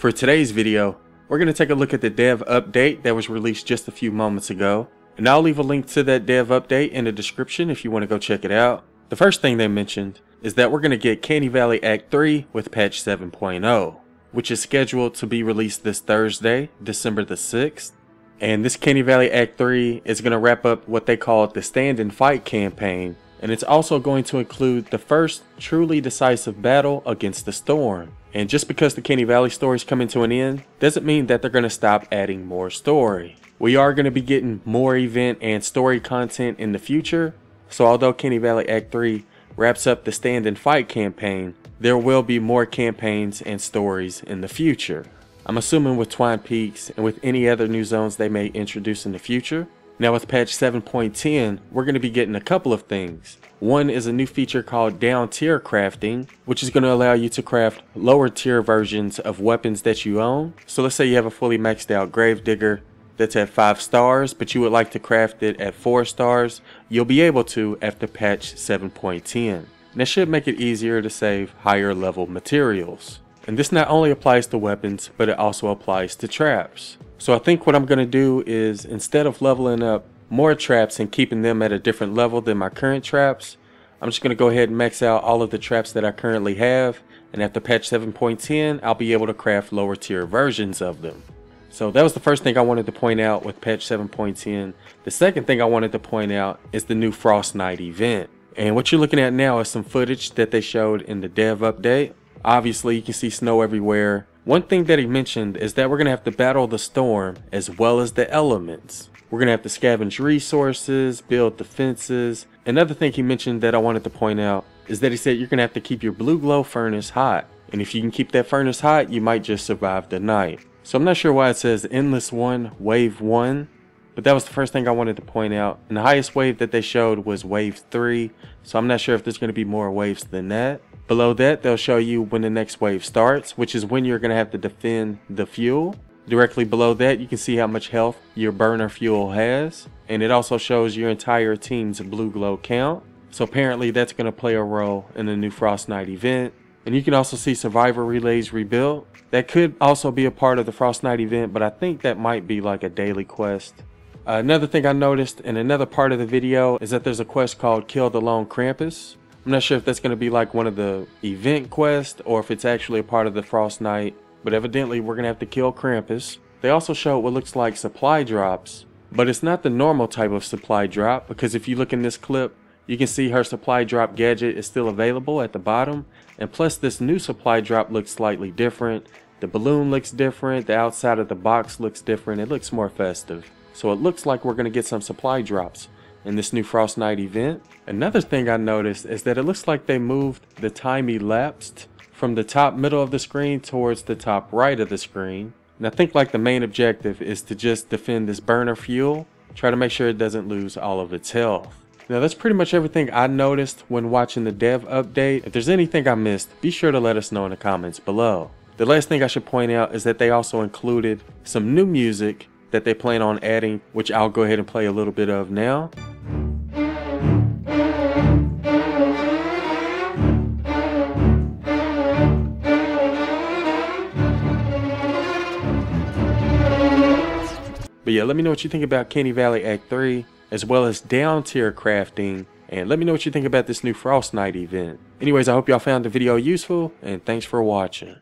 For today's video, we're going to take a look at the dev update that was released just a few moments ago, and I'll leave a link to that dev update in the description if you want to go check it out. The first thing they mentioned is that we're going to get Canny Valley Act 3 with patch 7.0, which is scheduled to be released this Thursday, December the 6th. And this Canny Valley Act 3 is going to wrap up what they call the Stand and Fight campaign, and it's also going to include the first truly decisive battle against the Storm. And just because the Canny Valley story is coming to an end doesn't mean that they're going to stop adding more story. We are going to be getting more event and story content in the future, so although Canny Valley Act 3 wraps up the Stand and Fight campaign, there will be more campaigns and stories in the future. I'm assuming with Twine Peaks and with any other new zones they may introduce in the future. Now with patch 7.10, we're going to be getting a couple of things. One is a new feature called down tier crafting, which is going to allow you to craft lower tier versions of weapons that you own. So let's say you have a fully maxed out Gravedigger that's at 5 stars, but you would like to craft it at 4 stars. You'll be able to after patch 7.10. And that should make it easier to save higher level materials. And this not only applies to weapons, but it also applies to traps. So I think what I'm going to do is, instead of leveling up more traps and keeping them at a different level than my current traps, I'm just going to go ahead and max out all of the traps that I currently have, and after patch 7.10 I'll be able to craft lower tier versions of them. So that was the first thing I wanted to point out with patch 7.10. The second thing I wanted to point out is the new FROSTNITE event. And what you're looking at now is some footage that they showed in the dev update. Obviously you can see snow everywhere. One thing that he mentioned is that we're going to have to battle the storm as well as the elements. We're going to have to scavenge resources, build defenses. Another thing he mentioned that I wanted to point out is that he said you're going to have to keep your blue glow furnace hot. And if you can keep that furnace hot, you might just survive the night. So I'm not sure why it says Endless 1, Wave 1. But that was the first thing I wanted to point out. And the highest wave that they showed was Wave 3. So I'm not sure if there's going to be more waves than that. Below that, they'll show you when the next wave starts, which is when you're going to have to defend the fuel. Directly below that, you can see how much health your burner fuel has. And it also shows your entire team's blue glow count. So apparently that's going to play a role in the new FROSTNITE event. And you can also see survivor relays rebuilt. That could also be a part of the FROSTNITE event, but I think that might be like a daily quest. Another thing I noticed in another part of the video is that there's a quest called Kill the Lone Krampus. I'm not sure if that's going to be like one of the event quests or if it's actually a part of the FROSTNITE, but evidently we're going to have to kill Krampus. They also show what looks like supply drops, but it's not the normal type of supply drop, because if you look in this clip, you can see her supply drop gadget is still available at the bottom, and plus this new supply drop looks slightly different. The balloon looks different, the outside of the box looks different, it looks more festive. So it looks like we're going to get some supply drops in this new FROSTNITE event. Another thing I noticed is that it looks like they moved the time elapsed from the top middle of the screen towards the top right of the screen. And I think like the main objective is to just defend this burner fuel, try to make sure it doesn't lose all of its health. Now that's pretty much everything I noticed when watching the dev update. If there's anything I missed, be sure to let us know in the comments below. The last thing I should point out is that they also included some new music that they plan on adding, which I'll go ahead and play a little bit of now. But yeah, let me know what you think about Canny Valley Act 3, as well as down tier crafting, and let me know what you think about this new FROSTNITE event. Anyways, I hope y'all found the video useful, and thanks for watching.